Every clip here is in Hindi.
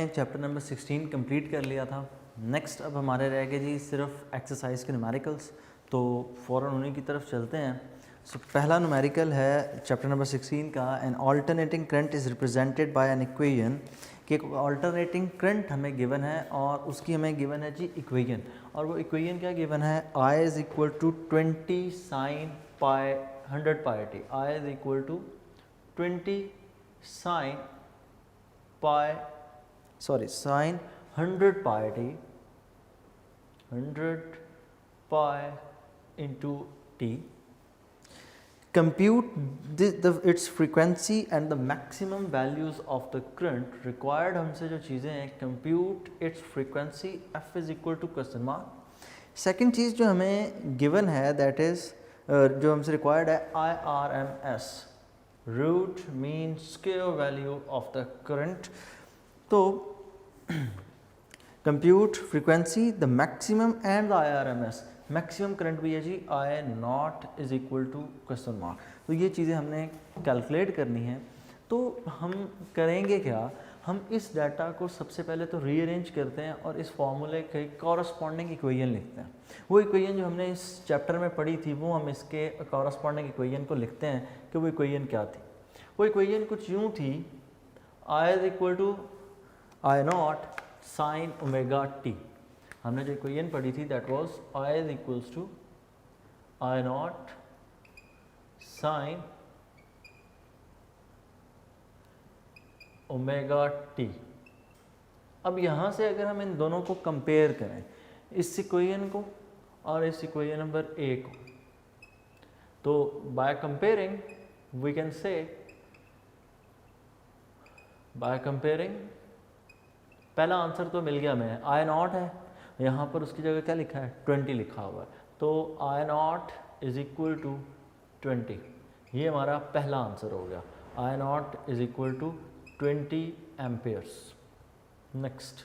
चैप्टर नंबर 16 कंप्लीट कर लिया था। नेक्स्ट अब हमारे रह गए जी सिर्फ एक्सरसाइज के न्यूमेरिकल्स, तो फ़ौरन उन्हीं की तरफ चलते हैं। सो पहला न्यूमेरिकल है चैप्टर नंबर 16 का, an alternating current is represented by an equation, कि एक ऑल्टरनेटिंग करंट हमें गिवन है और उसकी हमें गिवन है जी इक्वेशन, और वो इक्वेशन क्या गिवन है, I is equal to 20 sine pi 100 pi t, I is equal to 20 sine sin 100 pi t 100 pi into t. Compute its frequency and the maximum values of the current required. हमसे जो चीज़ें हैं, compute its frequency, f is equal to question mark. Second चीज़ जो हमें गिवन है दैट इज़ जो हमसे रिक्वायर्ड है IRMS, root mean square value of the current. तो compute frequency, the maximum and the IRMS, maximum current भी है जी I not is equal to question mark. तो ये चीज़ें हमने कैलकुलेट करनी है। तो हम करेंगे क्या, हम इस डाटा को सबसे पहले तो रीअरेंज करते हैं और इस फॉर्मूले के कॉरस्पॉन्डिंग इक्वेशन लिखते हैं। वो इक्वेशन जो हमने इस चैप्टर में पढ़ी थी वो हम इसके कॉरस्पॉन्डिंग इक्वेशन को लिखते हैं कि वो इक्वेशन क्या थी। वो इक्वेशन कुछ यूँ थी, I is equal to I not sine omega t. हमने जो इक्वेशन पढ़ी थी that was I is equals to I not sine omega t. अब यहाँ से अगर हम इन दोनों को कंपेयर करें, इस इक्वेशन को और इस इक्वेशन नंबर ए को, तो by comparing we can say, by comparing पहला आंसर तो मिल गया हमें, I नॉट है, यहाँ पर उसकी जगह क्या लिखा है 20 लिखा हुआ है, तो I not is equal to 20, ये हमारा पहला आंसर हो गया। I not is equal to 20 amperes. Next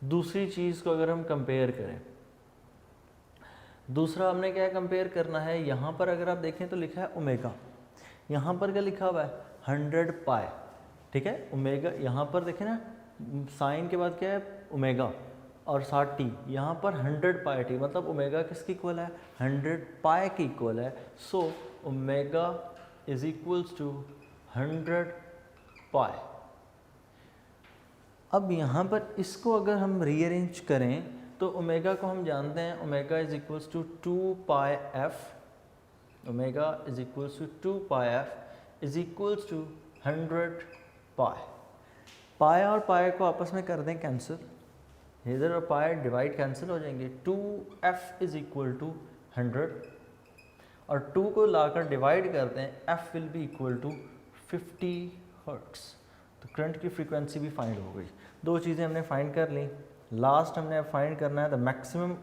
दूसरी चीज़ को अगर हम कंपेयर करें, दूसरा हमने क्या कंपेयर करना है, यहाँ पर अगर आप देखें तो लिखा है ओमेगा, यहाँ पर क्या लिखा हुआ है 100 पाई, ठीक है। ओमेगा यहाँ पर देखें ना, साइन के बाद क्या है ओमेगा और साथ टी, यहाँ पर 100 पाई टी, मतलब ओमेगा किसकी इक्वल है 100 पाई की इक्वल है। So omega is equals to 100 pi. अब यहाँ पर इसको अगर हम रीअरेंज करें तो ओमेगा को हम जानते हैं, omega is equals to 2 pi f, omega is equals to 2 pi F is equals to 100 pi. Pi और पाई को आपस में कर दें कैंसिल, इधर और पाई डिवाइड कैंसिल हो जाएंगे, 2f इज इक्वल टू 100 और 2 को लाकर डिवाइड करते हैं, f will be equal to 50 hertz. तो करंट की फ्रीक्वेंसी भी फाइंड हो गई। दो चीज़ें हमने फाइंड कर ली। लास्ट हमने फाइंड करना है द मैक्सिमम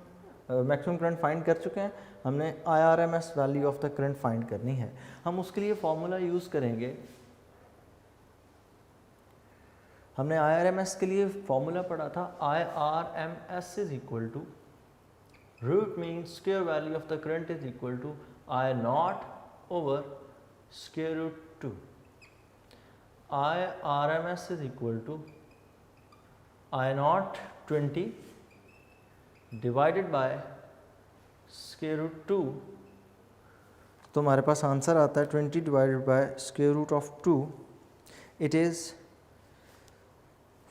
करंट फाइंड कर चुके हैं, हमने IRMS value of the current find करनी है। हम उसके लिए फॉर्मूला यूज़ करेंगे, हमने IRMS के लिए फॉर्मूला पढ़ा था, IRMS is equal to root mean square value of the current is equal to I not over square root 2। IRMS is equal to I not 20 divided by square root 2, तो हमारे पास आंसर आता है 20 divided by square root of 2, it is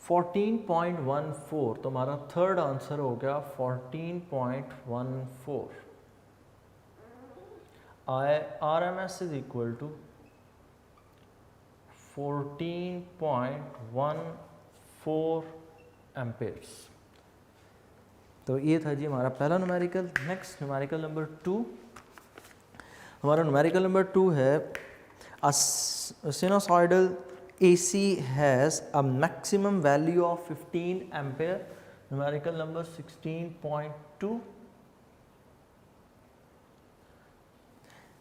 14.14। तो हमारा थर्ड आंसर हो गया 14.14। IRMS is equal to 14.14 amperes. तो ये था जी हमारा पहला न्यूमेरिकल। नेक्स्ट न्यूमेरिकल नंबर 2, हमारा न्यूमेरिकल नंबर 2 है अ sinusoidal AC has a maximum value of 15 ampere. Numerical number 16.2.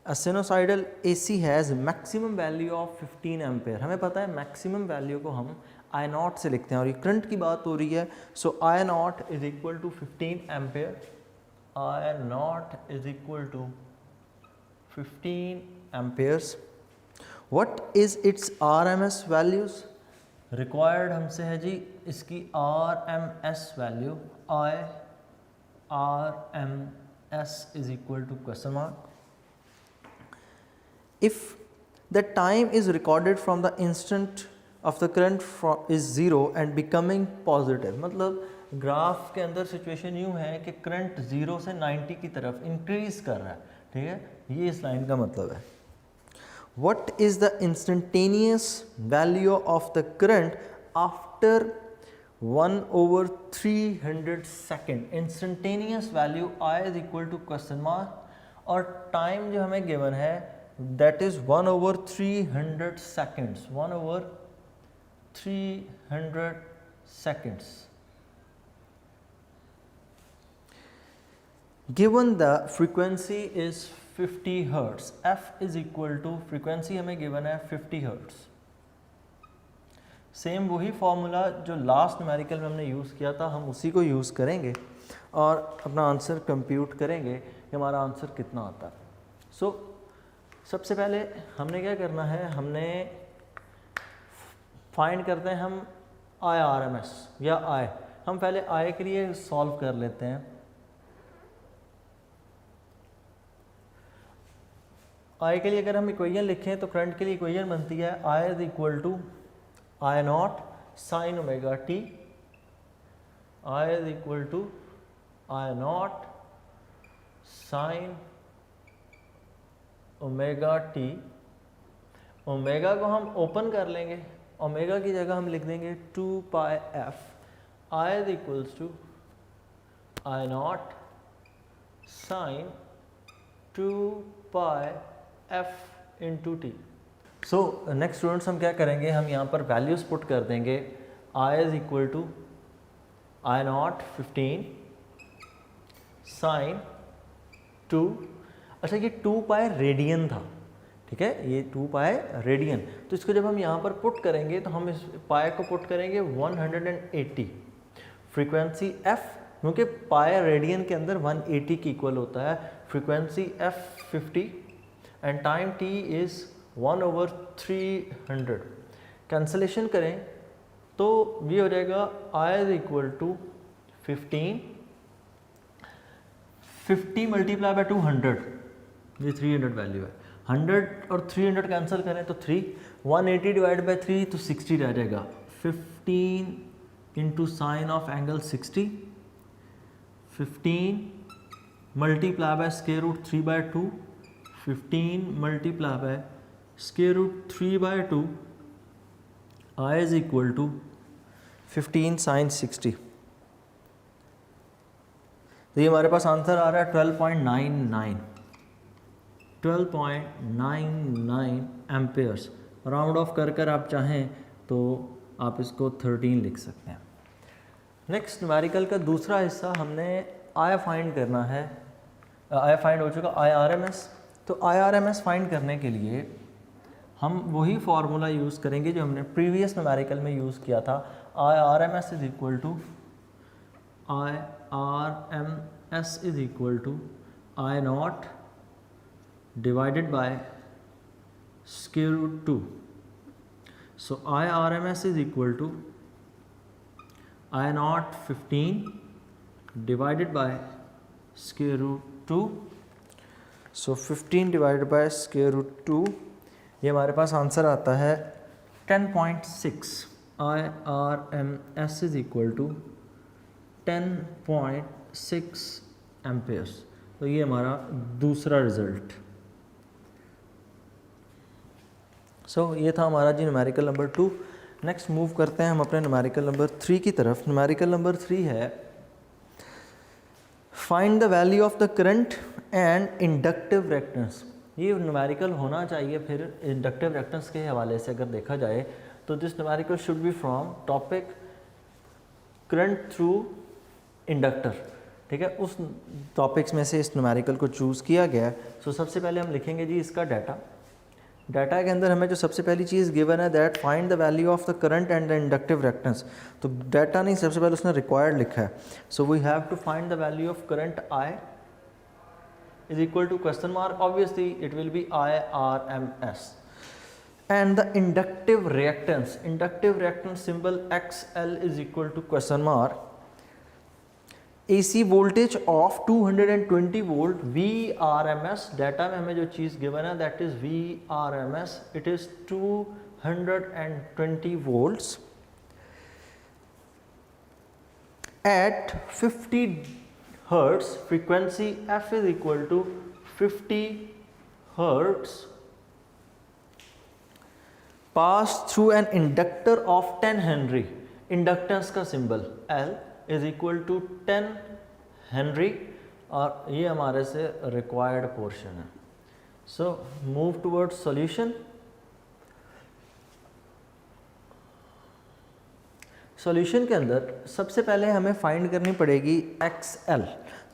A sinusoidal AC has maximum value of 15 ampere. हमें पता है मैक्सिमम वैल्यू को हम I नॉट से लिखते हैं और ये करंट की बात हो रही है। So I not is equal to 15 ampere, I not is equal to 15 amperes. What is its RMS values? Required हमसे है जी इसकी RMS value, RMS is equal to question mark. If the time is recorded from the instant of the current is zero and becoming positive, मतलब ग्राफ के अंदर सिचुएशन यूँ है कि करंट 0 से 90 की तरफ इंक्रीज कर रहा है, ठीक है, ये इस लाइन का मतलब है। What is the instantaneous value of the current after 1/300 second? Instantaneous value I is equal to question mark और time जो हमें given है that is 1/300 seconds, 1/300 seconds. Given the frequency is 50 Hz, f is equal to frequency हमें given है 50 Hz। सेम वही फॉर्मूला जो लास्ट न्यूमेरिकल में हमने यूज़ किया था, हम उसी को यूज़ करेंगे और अपना आंसर कंप्यूट करेंगे कि हमारा आंसर कितना आता है। सो सबसे पहले हमने क्या करना है, हमने फाइंड करते हैं हम IRMS या I। हम पहले I के लिए सॉल्व कर लेते हैं। I के लिए अगर हम इक्वेशन लिखें तो करंट के लिए इक्वेशन बनती है I is equal to I not sine omega t, I is equal to I not sine omega t. Omega को हम ओपन कर लेंगे, ओमेगा की जगह हम लिख देंगे 2 pi F. I is equals to I not sine 2 pi f into T. So next students हम क्या करेंगे, हम यहाँ पर वैल्यूज़ पुट कर देंगे। I is equal to I not 15 sine 2। अच्छा ये 2 पाई रेडियन था, ठीक है, ये 2 पाई रेडियन, तो इसको जब हम यहाँ पर पुट करेंगे तो हम इस पाई को पुट करेंगे 180। फ्रीक्वेंसी f, क्योंकि पाई रेडियन के अंदर 180 की इक्वल होता है, frequency f 50 and time t is 1/300। Cancellation करें तो ये हो जाएगा I is equal to 50 multiply by 200, ये 300 वैल्यू है। 100 और 300 कैंसिल करें तो 3, 180 डिवाइड बाय 3 तो 60 रह जाएगा। 15 into sine of angle 60, 15 multiply by square root 3/2, 15 multiply by square root 3/2, I is equal to 15 sine 60। तो ये हमारे पास आंसर आ रहा है 12.99 एम्पेयर्स। राउंड ऑफ कर कर आप चाहें तो आप इसको 13 लिख सकते हैं। नेक्स्ट न्यूमेरिकल का दूसरा हिस्सा हमने I फाइंड करना है। I फाइंड हो चुका, IRMS। तो IRMS फाइंड करने के लिए हम वही फार्मूला यूज़ करेंगे जो हमने प्रीवियस न्यूमेरिकल में यूज़ किया था। IRMS is equal to I not divided by square root 2। So IRMS is equal to I not 15 divided by square root 2। So 15 divided by square root 2, ये हमारे पास आंसर आता है 10.6। IRMS is equal to 10.6 amperes. तो ये हमारा दूसरा रिजल्ट। सो ये था हमारा जी न्यूमेरिकल नंबर 2। नेक्स्ट मूव करते हैं हम अपने न्यूमेरिकल नंबर 3 की तरफ। न्यूमेरिकल नंबर 3 है find the value of the current and inductive reactance. ये न्यूमेरिकल होना चाहिए फिर इंडक्टिव रिएक्टेंस के हवाले से अगर देखा जाए तो this numerical should be from topic current through inductor, ठीक है, उस टॉपिक्स में से इस न्यूमेरिकल को चूज़ किया गया है। सो सबसे पहले हम लिखेंगे जी इसका डाटा। डाटा के अंदर हमें जो सबसे पहली चीज़ गिवन है that find the value of the current and the inductive reactance. तो डाटा नहीं, सबसे पहले उसने रिक्वायर्ड लिखा है। So we have to find the value of current I is equal to question mark, obviously it will be IRMS। and the inductive reactance symbol XL is equal to question mark AC voltage of 220 volt VRMS, data में हमें जो चीज़ गिवन है that is VRMS, it is 220 volts at 50 hertz, frequency F is equal to 50 hertz, pass through an inductor of 10 Henry, inductance का symbol L is equal to 10 Henry और ये हमारे से required portion है. So move towards solution. Solution के अंदर सबसे पहले हमें फाइंड करनी पड़ेगी XL.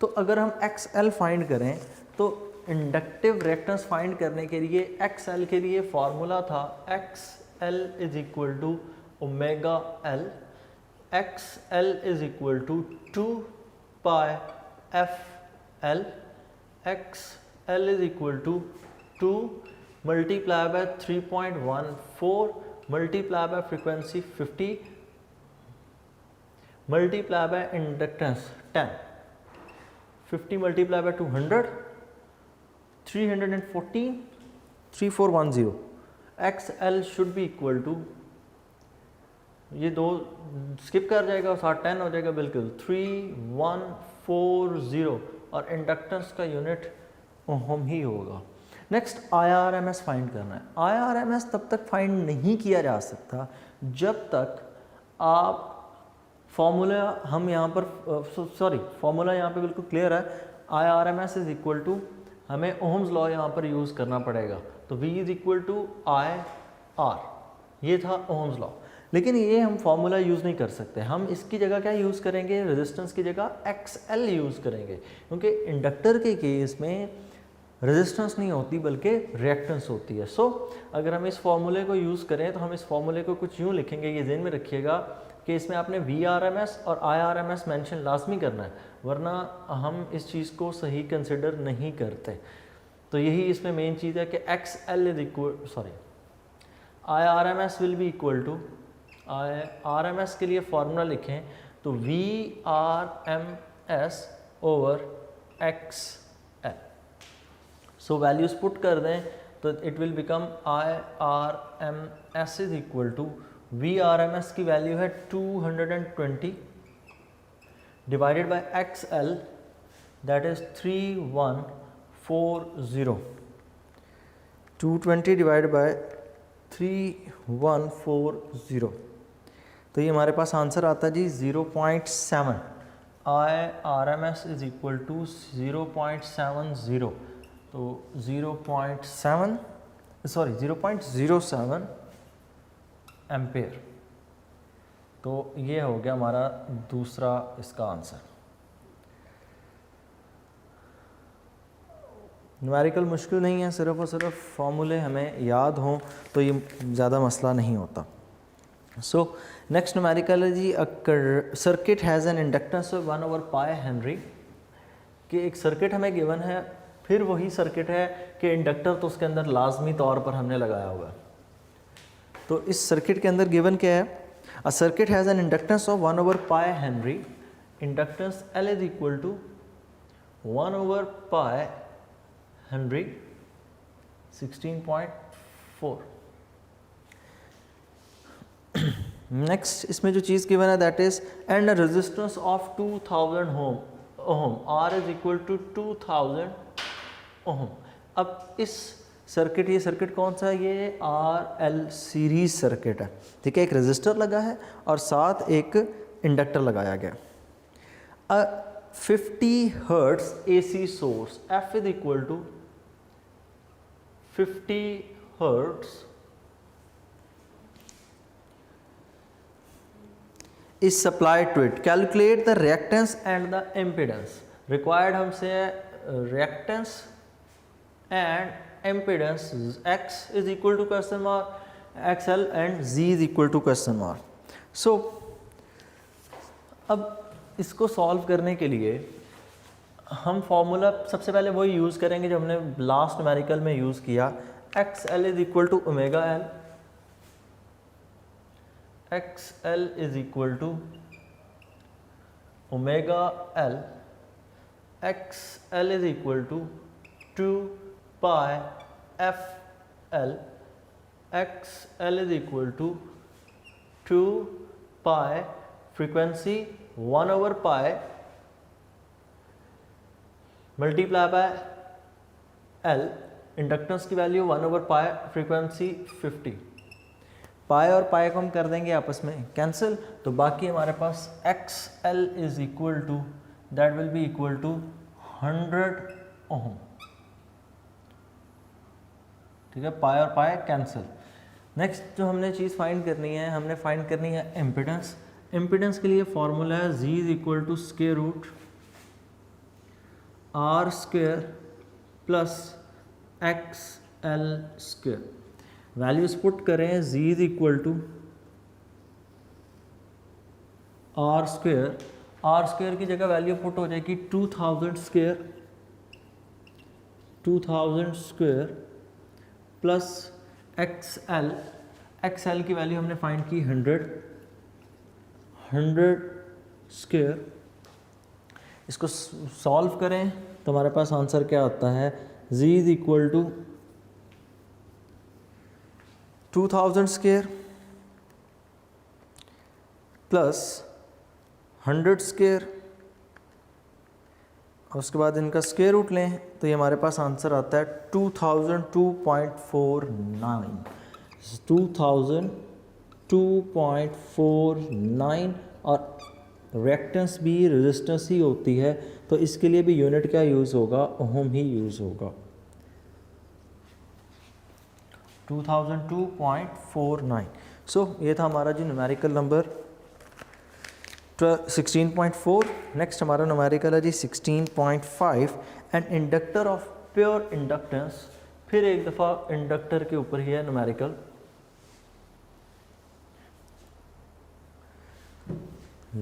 तो अगर हम XL फाइंड करें तो इंडक्टिव रिएक्टेंस फाइंड करने के लिए XL के लिए फॉर्मूला था XL is equal to omega L. XL is equal to 2 pi FL. XL is equal to 2 multiply by 3.14 multiply by frequency 50 multiply by inductance 10. 50 multiply by 200 314 3410. XL should be equal to, ये दो स्किप कर जाएगा और साथ 10 हो जाएगा बिल्कुल 3140 और इंडक्टेंस का यूनिट ओम ही होगा. नेक्स्ट IRMS फाइंड करना है. IRMS तब तक फाइंड नहीं किया जा सकता जब तक आप फॉर्मूला हम यहाँ पर फॉर्मूला यहाँ पे बिल्कुल क्लियर है. IRMS इज इक्वल टू, हमें ओम्स लॉ यहाँ पर यूज़ करना पड़ेगा. तो V is equal to IR, ये था ओम्स लॉ. लेकिन ये हम फॉर्मूला यूज़ नहीं कर सकते. हम इसकी जगह क्या यूज़ करेंगे, रेजिस्टेंस की जगह XL यूज़ करेंगे, क्योंकि इंडक्टर के केस में रेजिस्टेंस नहीं होती बल्कि रिएक्टेंस होती है. सो अगर हम इस फॉर्मूले को यूज़ करें तो हम इस फॉर्मूले को कुछ यूँ लिखेंगे, ये ध्यान में रखिएगा कि इसमें आपने VRMS और IRMS मेंशन लाजमी करना है, वरना हम इस चीज़ को सही कंसिडर नहीं करते. तो यही इसमें मेन चीज़ है कि XL is equal IRMS will be equal to, RMS के लिए फॉर्मूला लिखें तो VRMS over XL. So values put कर दें तो it will become IRMS is equal to, VRMS की वैल्यू है 220 divided by XL that is 3140. 220 divided by 3140, तो ये हमारे पास आंसर आता है जी 0.7. IRMS इज इक्वल टू 0.70, तो 0.07 एम्पेयर. तो ये हो गया हमारा दूसरा इसका आंसर. न्यूमेरिकल मुश्किल नहीं है, सिर्फ और सिर्फ फॉर्मूले हमें याद हों तो ये ज़्यादा मसला नहीं होता. सो नेक्स्ट न्यूमेरिकल है जी, circuit has an inductance of 1/π henry. कि एक सर्किट हमें गिवन है, फिर वही सर्किट है कि इंडक्टर तो उसके अंदर लाजमी तौर पर हमने लगाया हुआ है. तो इस सर्किट के अंदर गिवन क्या है, a circuit has an inductance of 1/π henry. Inductance L is equal to 1/π henry 16.4. Next इसमें जो चीज़ गिवन है that is and resistance of 2000 ohm, R is equal to 2000 ohm. अब इस सर्किट, ये सर्किट कौन सा है, ये RL सीरीज सर्किट है. ठीक है, एक रेजिस्टर लगा है और साथ एक इंडक्टर लगाया गया. 50 hertz AC source F is equal to 50 hertz is supplied to it. Calculate the reactance and the impedance. Required हमसे reactance and impedance X is equal to question mark, XL and Z is equal to question mark. So अब इसको सॉल्व करने के लिए हम फॉर्मूला सबसे पहले वही यूज़ करेंगे जो हमने लास्ट न्यूमेरिकल में यूज़ किया. XL is equal to omega L. X L is equal to omega L, X L is equal to 2 pi F L, X L is equal to 2 pi frequency 1 over pi multiply by L, inductance की value 1 over pi, frequency 50। Pi और पाई को हम कर देंगे आपस में कैंसिल, तो बाकी हमारे पास X L is equal to that will be equal to 100 ohm. ठीक है, पाई और पाई कैंसिल। नेक्स्ट जो हमने चीज़ फाइंड करनी है, हमने फाइंड करनी है इम्पिडेंस। इम्पिडेंस के लिए फॉर्मूला है Z is equal to square root R square plus X L square. Values put करें, Z is equal to R square, R square की जगह वैल्यू पुट हो जाएगी 2000 square, 2000 square plus X L की वैल्यू हमने फाइंड की 100 स्क्वायर। इसको सॉल्व करें तो हमारे पास आंसर क्या आता है, z is equal to 2000 square plus 100 square, और उसके बाद इनका स्क्वायर रूट लें तो ये हमारे पास आंसर आता है 2002.49, 2002.49। और रिएक्टेंस भी रेजिस्टेंस ही होती है, तो इसके लिए भी यूनिट क्या यूज़ होगा, ओम ही यूज़ होगा। 2002.49। सो ये था हमारा जो न्यूमेरिकल नंबर 16.4। नेक्स्ट हमारा न्यूमेरिकल है जी 16.5 and inductor of pure inductance. फिर एक दफ़ा इंडक्टर के ऊपर ही है न्यूमेरिकल।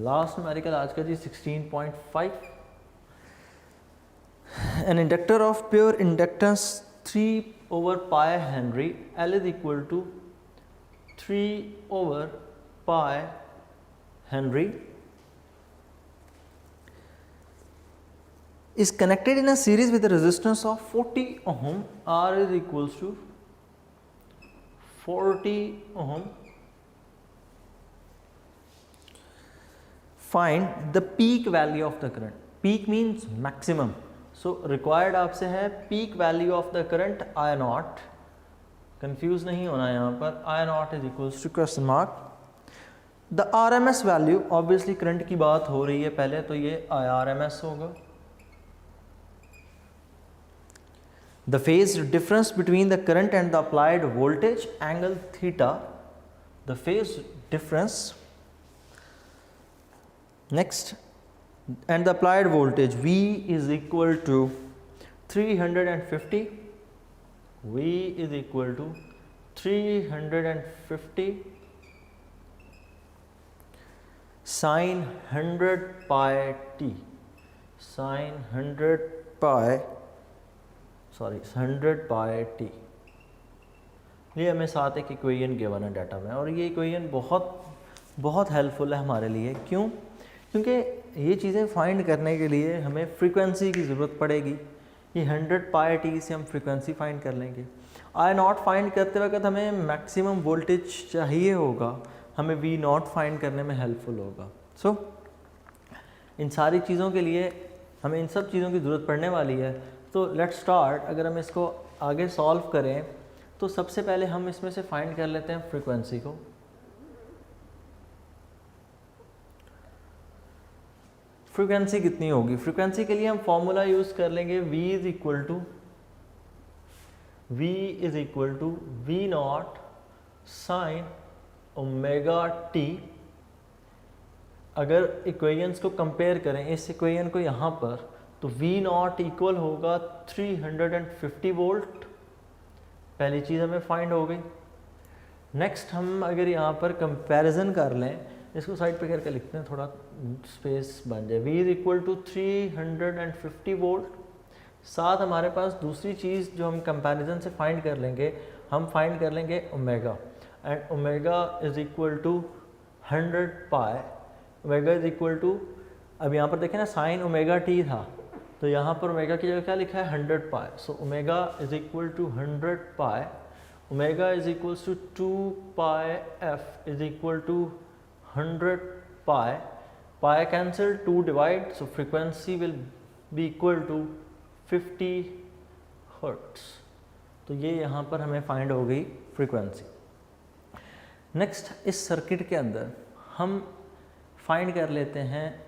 लास्ट न्यूमेरिकल आज का जी 16.5। An inductor of pure inductance 3 over pi Henry, L is equal to 3 over pi Henry, is connected in a series with a resistance of 40 ohm. R is equals to 40 ohm. Find the peak value of the current. Peak means maximum. So required आपसे है peak value of the current I nought, confuse नहीं होना यहाँ पर, I nought is equals to question mark the R M S value. Obviously current की बात हो रही है पहले, तो ये आई आर एम एस होगा। The phase difference between the current and the applied voltage angle theta, the phase difference. Next, and the applied voltage V is equal to 350, V is equal to 350 sin 100 pi t, sin 100 pi t। ये हमें साथ एक इक्वेशन गिवन है डाटा में, और ये इक्वेशन बहुत हेल्पफुल है हमारे लिए। क्यों? क्योंकि ये चीज़ें फाइंड करने के लिए हमें फ्रीक्वेंसी की ज़रूरत पड़ेगी। ये 100 पाई टी से हम फ्रीक्वेंसी फाइंड कर लेंगे। आई नॉट फाइंड करते वक्त हमें मैक्सिमम वोल्टेज चाहिए होगा, हमें वी नॉट फाइंड करने में हेल्पफुल होगा। सो इन सारी चीज़ों के लिए हमें इन सब चीज़ों की ज़रूरत पड़ने वाली है। तो लेट्स स्टार्ट। अगर हम इसको आगे सॉल्व करें तो सबसे पहले हम इसमें से फाइंड कर लेते हैं फ्रीक्वेंसी को। फ्रीक्वेंसी कितनी होगी? फ्रीक्वेंसी के लिए हम फॉर्मूला यूज़ कर लेंगे V is equal to V not sine omega t. अगर इक्वेशंस को कंपेयर करें इस इक्वेशन को यहाँ पर, तो V नॉट इक्वल होगा 350 वोल्ट। पहली चीज़ हमें फाइंड हो गई। नेक्स्ट हम अगर यहाँ पर कंपैरिजन कर लें, इसको साइड पे करके लिखते हैं, थोड़ा स्पेस बन जाए। V is equal to 350 volt. साथ हमारे पास दूसरी चीज़ जो हम कंपैरिजन से फाइंड कर लेंगे, हम फाइंड कर लेंगे omega, and omega is equal to 100 pi, omega is equal to, अब यहाँ पर देखें ना साइन ओमेगा टी था, तो यहाँ पर ओमेगा की जगह क्या लिखा है 100 pi, so omega is equal to 100 pi, omega is equal to 2 pi F is equal to 100 pi, pi cancel 2 divide, so frequency will be equal to 50 hertz. तो ये यहाँ पर हमें फाइंड हो गई फ्रीक्वेंसी। नेक्स्ट इस सर्किट के अंदर हम फाइंड कर लेते हैं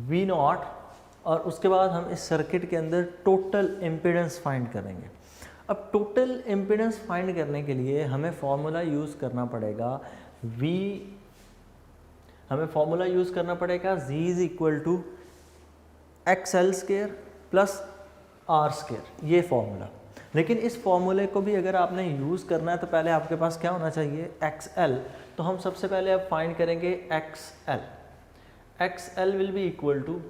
V नॉट, और उसके बाद हम इस सर्किट के अंदर टोटल इम्पीडेंस फाइंड करेंगे। अब टोटल इम्पीडेंस फाइंड करने के लिए हमें फॉर्मूला यूज़ करना पड़ेगा Z is equal to XL square plus R square, ये फॉर्मूला। लेकिन इस फॉर्मूले को भी अगर आपने यूज़ करना है तो पहले आपके पास क्या होना चाहिए, XL। तो हम सबसे पहले अब फाइंड करेंगे XL। XL will be equal to,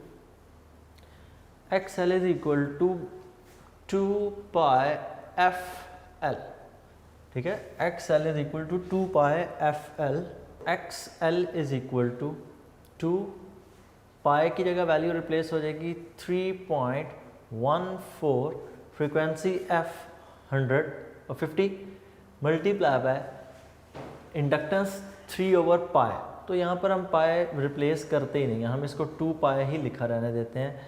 XL is equal to 2 pi FL, ठीक है। XL is equal to 2 pi FL, XL is equal to 2 pi की जगह वैल्यू रिप्लेस हो जाएगी 3.14, फ्रीक्वेंसी F 100 और 50 मल्टीप्लाई बाय इंडक्टेंस 3/पाई। तो यहाँ पर हम पाई रिप्लेस करते ही नहीं हैं, हम इसको 2 पाई ही लिखा रहने देते हैं,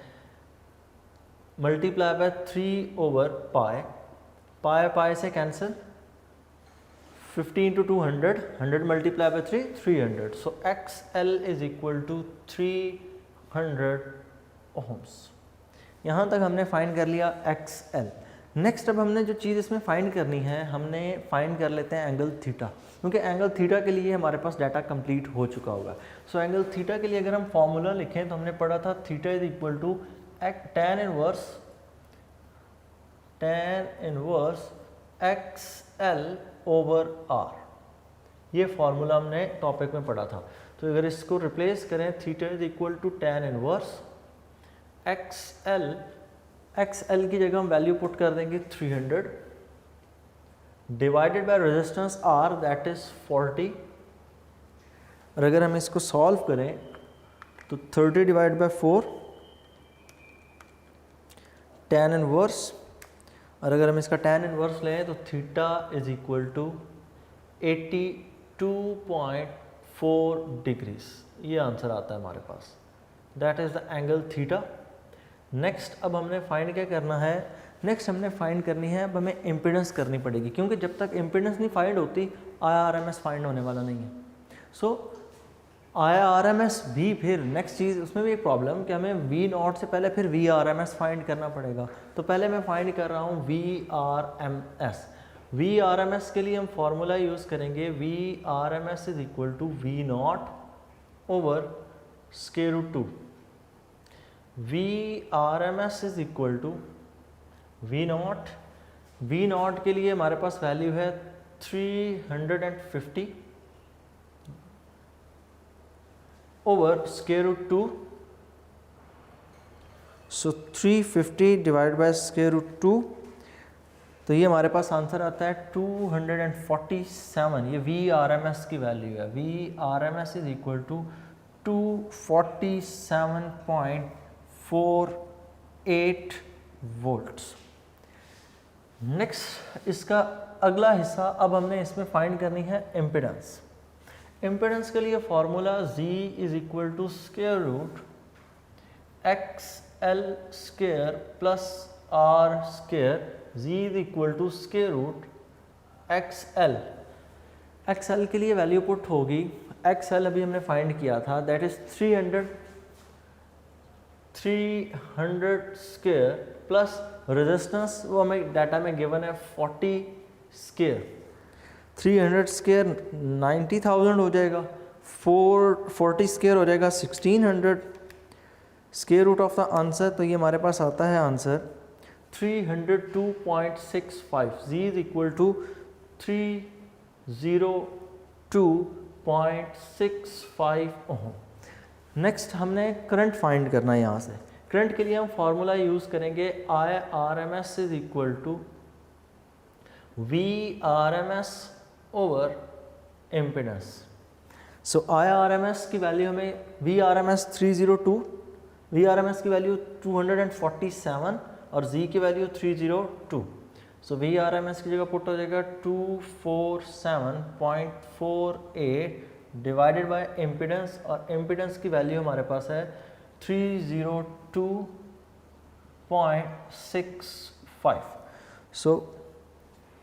मल्टीप्लाई बाय 3/पाई, पाई पाई से cancel, 50 × 200, 100 multiply by 3, 300। So XL is equal to 300 ohms. यहाँ तक हमने फाइंड कर लिया XL। नेक्स्ट अब हमने जो चीज़ इसमें फाइंड करनी है, हमने फाइंड कर लेते हैं एंगल थीटा, क्योंकि एंगल थीटा के लिए हमारे पास डाटा कंप्लीट हो चुका होगा। सो एंगल थीटा के लिए अगर हम फॉर्मूला लिखें तो हमने पढ़ा था theta is equal to tan inverse XL/R, ये फॉर्मूला हमने टॉपिक में पढ़ा था। तो अगर इसको रिप्लेस करें, theta is equal to tan inverse XL की जगह हम वैल्यू पुट कर देंगे 300 divided by resistance R that is 40, और अगर हम इसको सॉल्व करें तो 30 डिवाइड बाय 4 tan इनवर्स, और अगर हम इसका tan इनवर्स लें तो theta is equal to 82.4 degrees, ये आंसर आता है हमारे पास, that is the angle theta. Next अब हमने फाइंड क्या करना है, नेक्स्ट हमने फाइंड करनी है, अब हमें इम्पीडेंस करनी पड़ेगी, क्योंकि जब तक इम्पीडेंस नहीं फाइंड होती IRMS फाइंड होने वाला नहीं है। सो IRMS भी फिर नेक्स्ट चीज़, उसमें भी एक प्रॉब्लम कि हमें V नॉट से पहले फिर VRMS फाइंड करना पड़ेगा। तो पहले मैं फाइंड कर रहा हूँ VRMS। VRMS के लिए हम फॉर्मूला यूज़ करेंगे, VRMS is equal to V not over √2। VRMS is equal to V not के लिए हमारे पास वैल्यू है 350 ओवर √2, सो 350 डिवाइड बाय √2, तो ये हमारे पास आंसर आता है 247, ये VRMS की वैल्यू है। VRMS is equal to 247.48 volts. Next इसका अगला हिस्सा, अब हमने इसमें फाइंड करनी है इम्पीडेंस। इम्पीडेंस के लिए formula Z is equal to √XL square plus R square, Z is equal to √XL। XL के लिए वैल्यू पुट होगी, XL अभी हमने फाइंड किया था, that is 300 square plus resistance, वो हमें डाटा में गिवन है 40 स्क्वायर, 300 स्क्वायर 90,000 हो जाएगा, 40 स्क्वायर हो जाएगा 1600, square root of the answer, तो ये हमारे पास आता है answer 302.65। Z is equal to 302.65 ohm. Next हमने करंट फाइंड करना है यहाँ से। करंट के लिए हम फॉर्मूला यूज़ करेंगे, IRMS is equal to VRMS over impedance. So IRMS की वैल्यू हमें VRMS 302, VRMS की वैल्यू 247 और Z की वैल्यू 302। सो VRMS की जगह पुट हो जाएगा 247.48 डिवाइडेड बाय इम्पीडेंस, और इम्पीडेंस की वैल्यू हमारे पास है 302.65। सो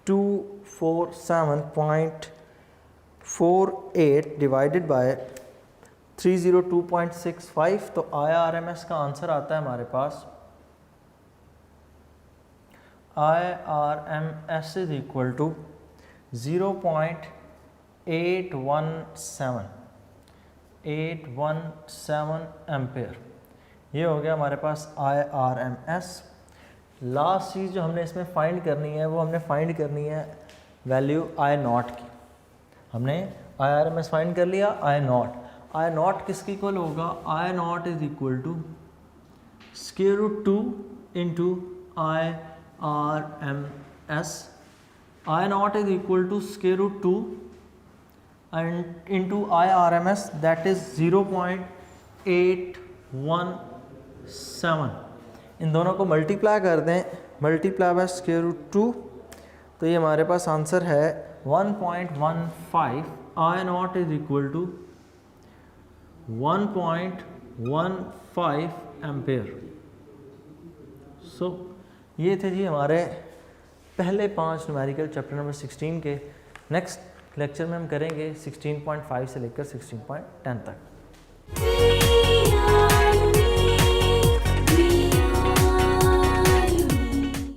247.48 डिवाइडेड बाय 302.65, तो IRMS का आंसर आता है हमारे पास IRMS is equal to 0.817 ampere. ये हो गया हमारे पास IRMS। लास्ट चीज़ जो हमने इसमें फाइंड करनी है वो हमने फाइंड करनी है वैल्यू I0 की। हमने IRMS फाइंड कर लिया, I0 किसकी इक्वल होगा? I0 is equal to square root 2 into IRMS। I0 is equal to square root 2 and into IRMS, that is 0.817। इन दोनों को मल्टीप्लाई कर दें, मल्टीप्लाई बाय स्क्वायर रूट 2, तो ये हमारे पास आंसर है 1.15। I0 is equal to 1.15 ampere. So ये थे जी हमारे पहले 5 न्यूमेरिकल चैप्टर नंबर 16 के। नेक्स्ट लेक्चर में हम करेंगे 16.5 से लेकर 16.10 तक।